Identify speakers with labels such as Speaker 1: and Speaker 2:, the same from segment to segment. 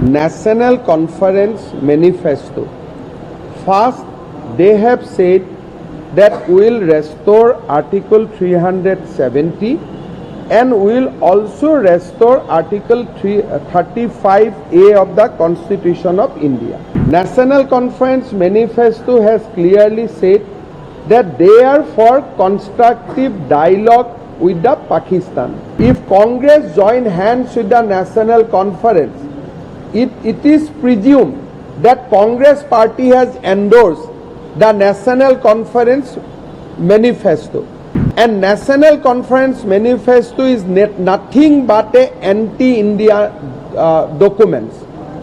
Speaker 1: National Conference Manifesto. First, they have said that we will restore Article 370 and we will also restore Article 35A of the Constitution of India. National Conference Manifesto has clearly said that they are for constructive dialogue with the Pakistan. If Congress join hands with the National Conference, it is presumed that Congress party has endorsed the National Conference Manifesto. And National Conference Manifesto is nothing but a anti-India documents.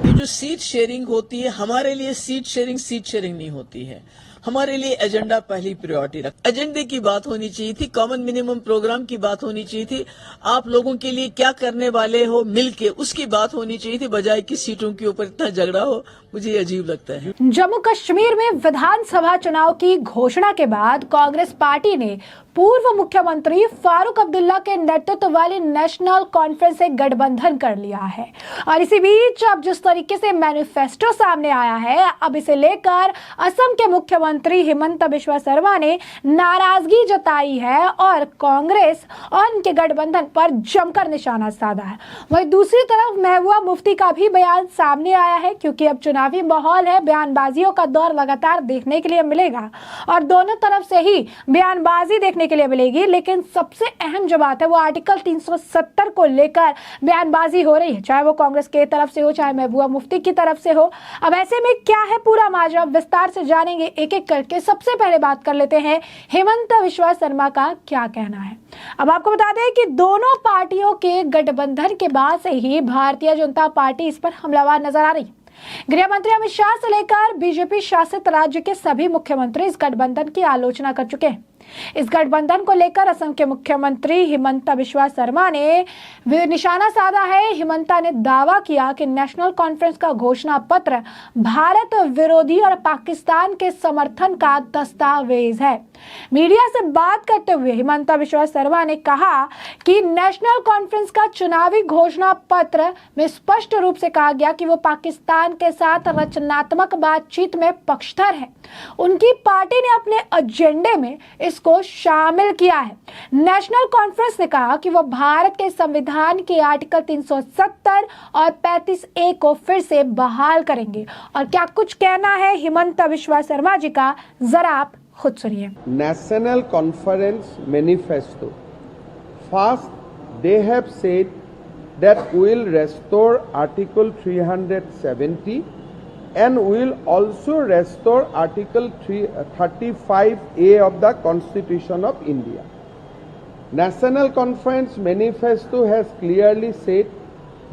Speaker 2: ये जो seat sharing होती है, हमारे लिए seat sharing नहीं होती है। हमारे लिए एजेंडा पहली प्रायोरिटी रख, एजेंडे की बात होनी चाहिए थी, कॉमन मिनिमम प्रोग्राम की बात होनी चाहिए थी, आप लोगों के लिए क्या करने वाले हो मिलके, उसकी बात होनी चाहिए थी, बजाय कि सीटों के ऊपर इतना झगड़ा हो। मुझे अजीब लगता है।
Speaker 3: जम्मू कश्मीर में विधानसभा चुनाव की घोषणा के बाद कांग्रेस पार्टी ने पूर्व मुख्यमंत्री फारूक अब्दुल्ला के नेतृत्व वाली नेशनल कॉन्फ्रेंस से गठबंधन कर लिया है। और इसी बीच अब जिस तरीके से मैनिफेस्टो सामने आया है, अब इसे लेकर असम के मुख्यमंत्री हिमंता बिस्वा शर्मा ने नाराजगी जताई है और कांग्रेस और इनके गठबंधन पर जमकर निशाना साधा है। वहीं दूसरी तरफ महबूबा मुफ्ती का भी बयान सामने आया है, क्योंकि अब चुनावी माहौल है, बयानबाजियों का दौर लगातार देखने के लिए मिलेगा और दोनों तरफ से ही बयानबाजी देखने के लिए मिलेगी। लेकिन सबसे अहम जो बात है वो आर्टिकल 370 को लेकर बयानबाजी हो रही है, चाहे वो कांग्रेस की तरफ से हो, चाहे महबूबा मुफ्ती की तरफ से हो। अब ऐसे में क्या है पूरा माजरा, विस्तार से जानेंगे एक एक करके। सबसे पहले बात कर लेते हैं हिमंता बिस्वा शर्मा का क्या कहना है। अब आपको बता दें कि दोनों पार्टियों के गठबंधन के बाद से ही भारतीय जनता पार्टी इस पर हमलावर नजर आ रही है। गृह मंत्री अमित शाह से लेकर बीजेपी शासित राज्य के सभी मुख्यमंत्री इस गठबंधन की आलोचना कर चुके हैं। इस गठबंधन को लेकर असम के मुख्यमंत्री हिमंता बिस्वा शर्मा ने निशाना साधा है। हिमंता ने दावा किया कि नेशनल कॉन्फ्रेंस का घोषणा पत्र भारत विरोधी और पाकिस्तान के समर्थन का दस्तावेज है। मीडिया से बात करते हुए हिमंता बिस्वा शर्मा ने कहा कि नेशनल कॉन्फ्रेंस का चुनावी घोषणा पत्र में स्पष्ट रूप से कहा गया कि वो पाकिस्तान के साथ रचनात्मक बातचीत में पक्षधर है। उनकी पार्टी ने अपने एजेंडे में इसको शामिल किया है। नेशनल कॉन्फ्रेंस ने कहा कि वो भारत के संविधान के आर्टिकल 370 और 35A को फिर से बहाल करेंगे। और क्या कुछ कहना है हिमंता बिस्वा शर्मा जी का, जरा आप खुद सुनिए।
Speaker 1: National Conference Manifesto. First, they have said that we will restore Article 370 and we will also restore Article 35A of the Constitution of India. National Conference Manifesto has clearly said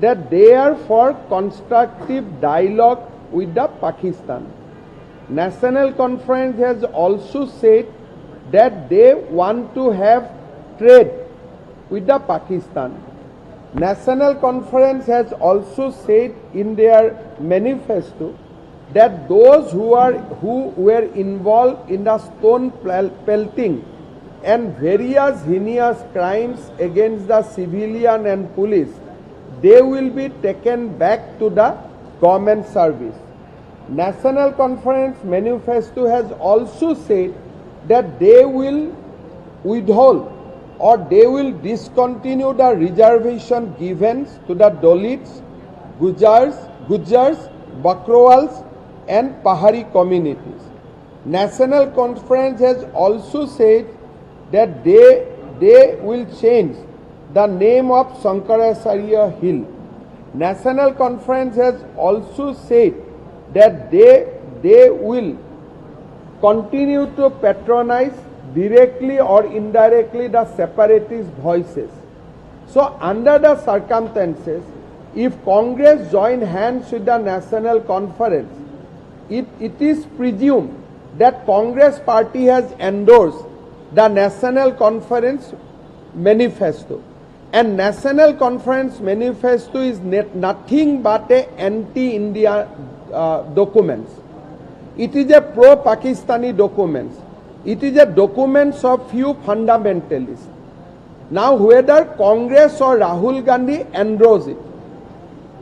Speaker 1: that they are for constructive dialogue with the Pakistan. National Conference has also said that they want to have trade with the Pakistan. National Conference has also said in their manifesto that those who were involved in the stone pelting and various heinous crimes against the civilian and police, they will be taken back to the government service. National Conference Manifesto has also said that they will withhold or they will discontinue the reservation given to the Dalits, Gujars, Bakrowals and Pahari communities. National Conference has also said that they will change the name of Shankaracharya Hill. National Conference has also said that they will continue to patronize directly or indirectly the separatist voices. So under the circumstances, if Congress join hands with the National Conference, it is presumed that Congress party has endorsed the National Conference Manifesto. And National Conference Manifesto is nothing but a anti-India documents. It is a pro-Pakistani documents. It is a documents of few fundamentalists. Now whether Congress or Rahul Gandhi endorse it,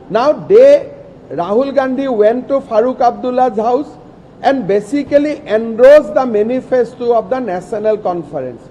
Speaker 1: now they Rahul Gandhi went to Farooq Abdullah's house and basically endorsed the manifesto of the National Conference.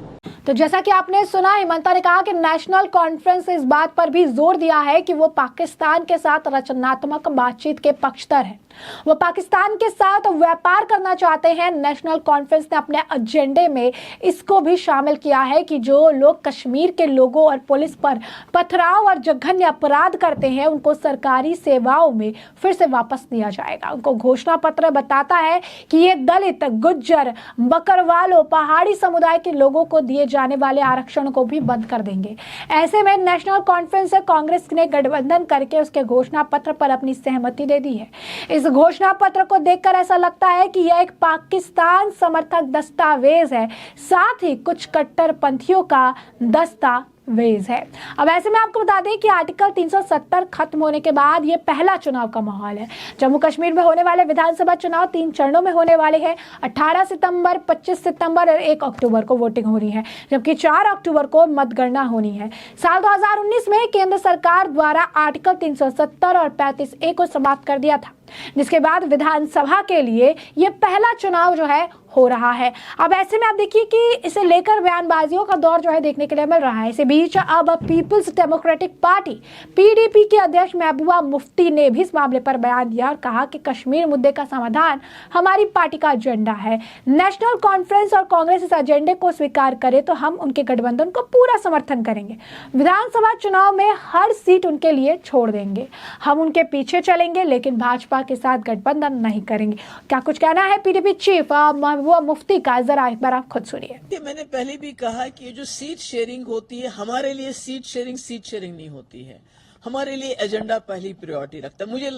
Speaker 3: तो जैसा कि आपने सुना, हिमंता ने कहा कि national conference इस बात पर भी जोर दिया है कि वो पाकिस्तान के साथ रचनात्मक बातचीत के पक्षधर है, वो पाकिस्तान के साथ व्यापार करना चाहते हैं। नेशनल कॉन्फ्रेंस ने अपने एजेंडे में इसको भी शामिल किया है कि जो लोग कश्मीर के लोगों और पुलिस पर पथराव और जघन्य अपराध करते हैं उनको सरकारी सेवाओं में फिर से वापस दिया जाएगा। उनको घोषणा पत्र बताता है कि ये दलित, गुज्जर, बकरवालों, पहाड़ी समुदाय के लोगों को दिए जाने वाले आरक्षण को भी बंद कर देंगे। ऐसे में नेशनल कॉन्फ्रेंस से कांग्रेस ने गठबंधन करके उसके घोषणा पत्र पर अपनी सहमति दे दी है। इस घोषणा पत्र को देखकर ऐसा लगता है कि यह एक पाकिस्तान समर्थक दस्तावेज है, साथ ही कुछ कट्टरपंथियों का दस्तावेज है। अब ऐसे में आपको बता दें कि आर्टिकल 370 खत्म होने के बाद ये पहला चुनाव का माहौल है। जम्मू कश्मीर में होने वाले विधानसभा चुनाव 3 चरणों में होने वाले हैं। 18 सितंबर, 25 सितंबर और 1 अक्टूबर को वोटिंग हो रही है, जबकि 4 अक्टूबर को मतगणना होनी है। साल 2019 में केंद्र सरकार द्वारा आर्टिकल 370 और 35A को समाप्त कर दिया था, जिसके बाद विधानसभा के लिए यह पहला चुनाव जो है हो रहा है। अब ऐसे में आप देखिए कि इसे लेकर बयानबाजियों का दौर जो है देखने के लिए मिल रहा है। इसी बीच अब पीपल्स डेमोक्रेटिक पार्टी PDP के अध्यक्ष महबूबा मुफ्ती ने भी इस मामले पर बयान दिया और कहा कि कश्मीर मुद्दे का समाधान हमारी पार्टी का एजेंडा है। नेशनल कॉन्फ्रेंस और कांग्रेस इस एजेंडे को स्वीकार करे तो हम उनके गठबंधन को पूरा समर्थन करेंगे। विधानसभा चुनाव में हर सीट उनके लिए छोड़ देंगे, हम उनके पीछे चलेंगे, लेकिन भाजपा के साथ गठबंधन नहीं करेंगे। क्या कुछ कहना है PDP चीफ महबूबा मुफ्ती का, जरा एक बार आप खुद सुनिए।
Speaker 2: मैंने पहले भी कहा कि ये जो सीट शेयरिंग होती है, हमारे लिए सीट शेयरिंग नहीं होती है। हमारे लिए एजेंडा पहली प्रायोरिटी रखता है। मुझे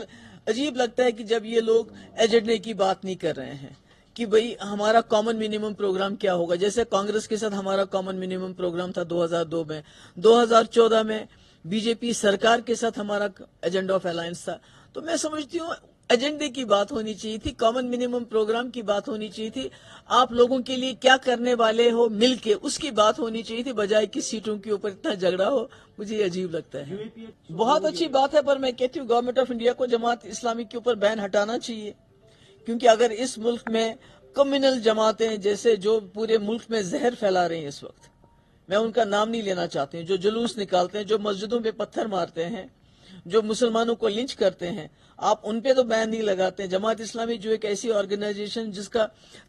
Speaker 2: अजीब लगता है कि जब ये लोग एजेंडे की बात नहीं कर रहे हैं कि भाई हमारा कॉमन मिनिमम प्रोग्राम क्या होगा। जैसे कांग्रेस के साथ हमारा कॉमन मिनिमम प्रोग्राम था 2002 में, 2014 में बीजेपी सरकार के साथ हमारा एजेंडा ऑफ अलायंस था। तो मैं समझती हूँ एजेंडे की बात होनी चाहिए थी, कॉमन मिनिमम प्रोग्राम की बात होनी चाहिए थी, आप लोगों के लिए क्या करने वाले हो मिलके उसकी बात होनी चाहिए थी, बजाय कि सीटों के ऊपर इतना झगड़ा हो। मुझे अजीब लगता है। बहुत अच्छी बात है, पर मैं कहती हूँ गवर्नमेंट ऑफ इंडिया को जमात इस्लामी के ऊपर बैन हटाना चाहिए, क्योंकि अगर इस मुल्क में कम्युनल जमातें जैसे जो पूरे मुल्क में जहर फैला रही हैं इस वक्त, मैं उनका नाम नहीं लेना चाहती हूँ, जो जुलूस निकालते हैं, जो मस्जिदों पे पत्थर मारते हैं, जो मुसलमानों को लिंच करते हैं, आप उन पे तो बैन नहीं लगाते हैं। जमात इस्लामी जो एक ऐसी ऑर्गेनाइजेशन जिसका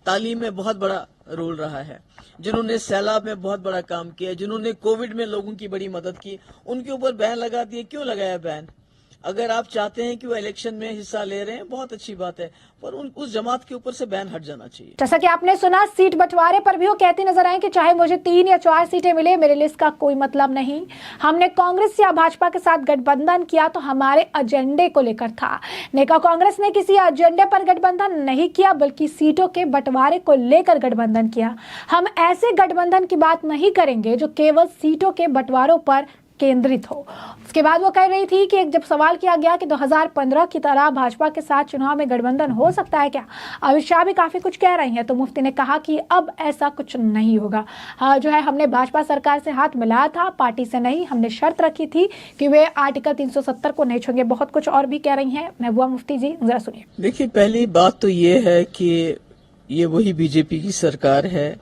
Speaker 2: तालीम में बहुत बड़ा रोल रहा है, जिन्होंने सैलाब में बहुत बड़ा काम किया, जिन्होंने कोविड में लोगों की बड़ी मदद की, उनके ऊपर बैन लगा दिए। क्यों लगाया बैन? अगर आप चाहते हैं कि वो इलेक्शन में हिस्सा ले रहे हैं, बहुत अच्छी बात है, पर उस जमात के ऊपर से बैन हट जाना चाहिए।
Speaker 3: जैसा कि आपने सुना, सीट बंटवारे पर भी वो कहती नजर आए कि चाहे मुझे 3 या 4 सीटें मिले, मेरे लिए इसका कोई मतलब नहीं। हमने कांग्रेस या भाजपा के साथ गठबंधन किया तो हमारे एजेंडे को लेकर था। नेका कांग्रेस ने किसी एजेंडे पर गठबंधन नहीं किया, बल्कि सीटों के बंटवारे को लेकर गठबंधन किया। हम ऐसे गठबंधन की बात नहीं करेंगे जो केवल सीटों के बंटवारों पर केंद्रित हो। उसके बाद वो कह रही थी कि जब सवाल किया गया कि 2015 की तरह भाजपा के साथ चुनाव में गठबंधन हो सकता है क्या, अमित शाह भी काफी कुछ कह रही हैं, तो मुफ्ती ने कहा कि अब ऐसा कुछ नहीं होगा। जो है हमने भाजपा सरकार से हाथ मिलाया था, पार्टी से नहीं। हमने शर्त रखी थी कि वे आर्टिकल 370 को नहीं छूएंगे। बहुत कुछ और भी कह रही हैं महबूबा मुफ्ती जी, जरा सुनिए।
Speaker 2: देखिए, पहली बात तो ये है कि ये वही बीजेपी की सरकार है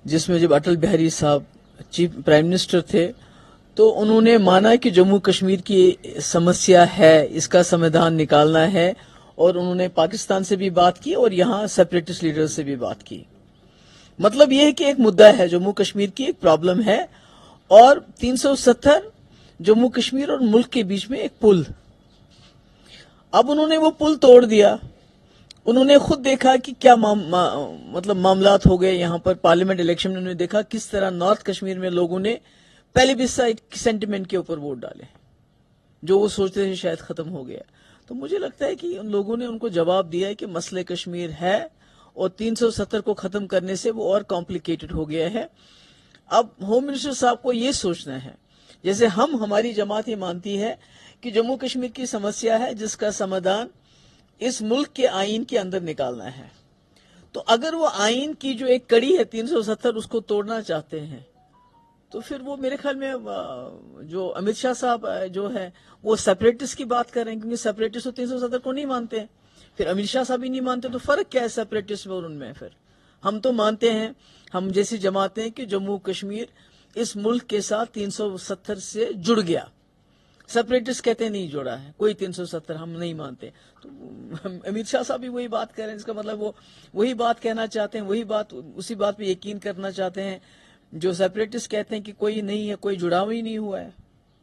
Speaker 2: जिसमें जब अटल बिहारी साहब चीफ प्राइम मिनिस्टर थे तो उन्होंने माना कि जम्मू कश्मीर की समस्या है, इसका समाधान निकालना है, और उन्होंने पाकिस्तान से भी बात की और यहाँ सेपरेटिस्ट लीडर से भी बात की। मतलब ये है कि एक मुद्दा है, जम्मू कश्मीर की एक प्रॉब्लम है, और 370 जम्मू कश्मीर और मुल्क के बीच में एक पुल। अब उन्होंने वो पुल तोड़ दिया। उन्होंने खुद देखा कि क्या मतलब मामलात हो गए यहाँ पर। पार्लियामेंट इलेक्शन में उन्होंने देखा किस तरह नॉर्थ कश्मीर में लोगों ने प्लेबिसाइट सेंटिमेंट के ऊपर वोट डाले, जो वो सोचते थे शायद खत्म हो गया। तो मुझे लगता है कि उन लोगों ने उनको जवाब दिया है कि मसले कश्मीर है, और 370 को खत्म करने से वो और कॉम्प्लिकेटेड हो गया है। अब होम मिनिस्टर साहब को ये सोचना है, जैसे हमारी जमात ये मानती है कि जम्मू कश्मीर की समस्या है जिसका समाधान इस मुल्क के आईन के अंदर निकालना है। तो अगर वो आईन की जो एक कड़ी है 370 उसको तोड़ना चाहते हैं, तो फिर वो मेरे ख्याल में जो अमित शाह साहब जो है वो सेपरेटिस्ट की बात कर रहे हैं, क्योंकि सेपरेटिस्ट तो 370 को नहीं मानते हैं। फिर अमित शाह साहब भी नहीं मानते, तो फर्क क्या है सेपरेटिस्ट में और उनमें? फिर हम तो मानते हैं, हम जैसी जमाते हैं कि जम्मू कश्मीर इस मुल्क के साथ 370 से जुड़ गया। सेपरेटिस्ट कहते हैं नहीं जुड़ा है, कोई 370 हम नहीं मानते। तो अमित शाह साहब भी वही बात कर रहे हैं, इसका मतलब वो वही बात कहना चाहते हैं, वही बात, उसी बात पे यकीन करना चाहते हैं जो सेपरेटिस्ट कहते हैं कि कोई नहीं है, कोई जुड़ाव ही नहीं हुआ है।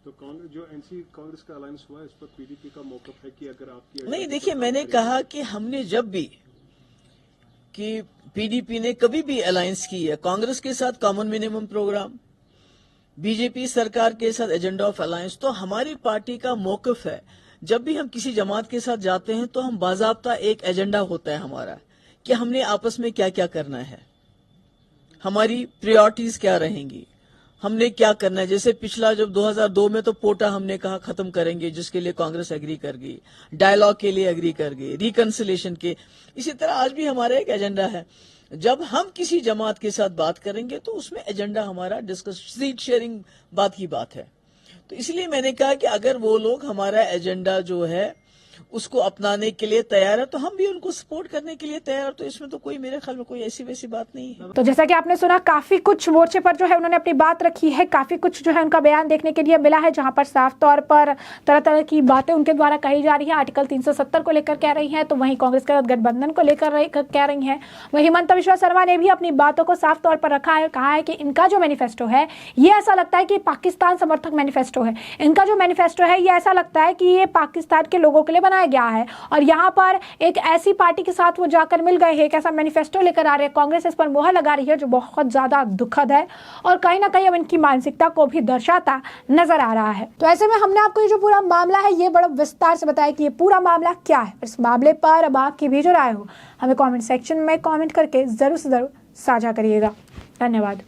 Speaker 4: तो जो एनसी कांग्रेस का अलायंस हुआ है, इस पर पीडीपी का मौकफ है कि अगर आपकी
Speaker 2: नहीं, देखिए मैंने कहा कि हमने जब भी कि पीडीपी ने कभी भी अलायंस की है कांग्रेस के साथ, कॉमन मिनिमम प्रोग्राम, बीजेपी सरकार के साथ एजेंडा ऑफ अलायंस, तो हमारी पार्टी का मौकफ है जब भी हम किसी जमात के साथ जाते हैं तो हम बाजाब्ता एक एजेंडा होता है हमारा कि हमने आपस में क्या क्या करना है, हमारी प्रायोरिटीज क्या रहेंगी, हमने क्या करना है। जैसे पिछला जब 2002 में तो पोटा हमने कहा खत्म करेंगे, जिसके लिए कांग्रेस एग्री कर गई, डायलॉग के लिए एग्री कर गई, रिकंसिलेशन के। इसी तरह आज भी हमारा एक एजेंडा है, जब हम किसी जमात के साथ बात करेंगे तो उसमें एजेंडा हमारा डिस्कस, सीट शेयरिंग बात की बात है। तो इसलिए मैंने कहा कि अगर वो लोग हमारा एजेंडा जो है उसको अपनाने के लिए तैयार है तो हम भी उनको सपोर्ट करने के लिए तैयार। तो इसमें तो कोई, मेरे ख्याल में कोई ऐसी वैसी बात नहीं है।
Speaker 3: तो जैसा कि आपने सुना, काफी कुछ मोर्चे पर जो है उन्होंने अपनी बात रखी है, काफी कुछ जो है उनका बयान देखने के लिए मिला है, जहां पर साफ तौर पर तरह तरह की बातें उनके द्वारा कही जा रही है। आर्टिकल 370 को लेकर कह रही है, तो वहीं कांग्रेस के साथ गठबंधन को लेकर कह रही है। वहीं हिमंता बिश्वा शर्मा ने भी अपनी बातों को साफ तौर पर रखा है, कहा है कि इनका जो मैनिफेस्टो है ये ऐसा लगता है कि पाकिस्तान समर्थक मैनिफेस्टो है। इनका जो मैनिफेस्टो है ये ऐसा लगता है कि ये पाकिस्तान के लोगों के लिए बनाया गया है, और यहाँ पर एक ऐसी पार्टी के साथ वो जाकर मिल गए हैं, एक ऐसा मैनिफेस्टो लेकर आ रहे हैं। कांग्रेस इस पर मुहर लगा रही है, जो बहुत ज्यादा दुखद है और कहीं ना कहीं अब इनकी मानसिकता को भी दर्शाता नजर आ रहा है। तो ऐसे में हमने आपको ये जो पूरा मामला है ये बड़ा विस्तार से बताया कि ये पूरा मामला क्या है। इस मामले पर अब आपकी भी जो राय हो हमें कॉमेंट सेक्शन में कॉमेंट करके जरूर से जरूर साझा करिएगा। धन्यवाद।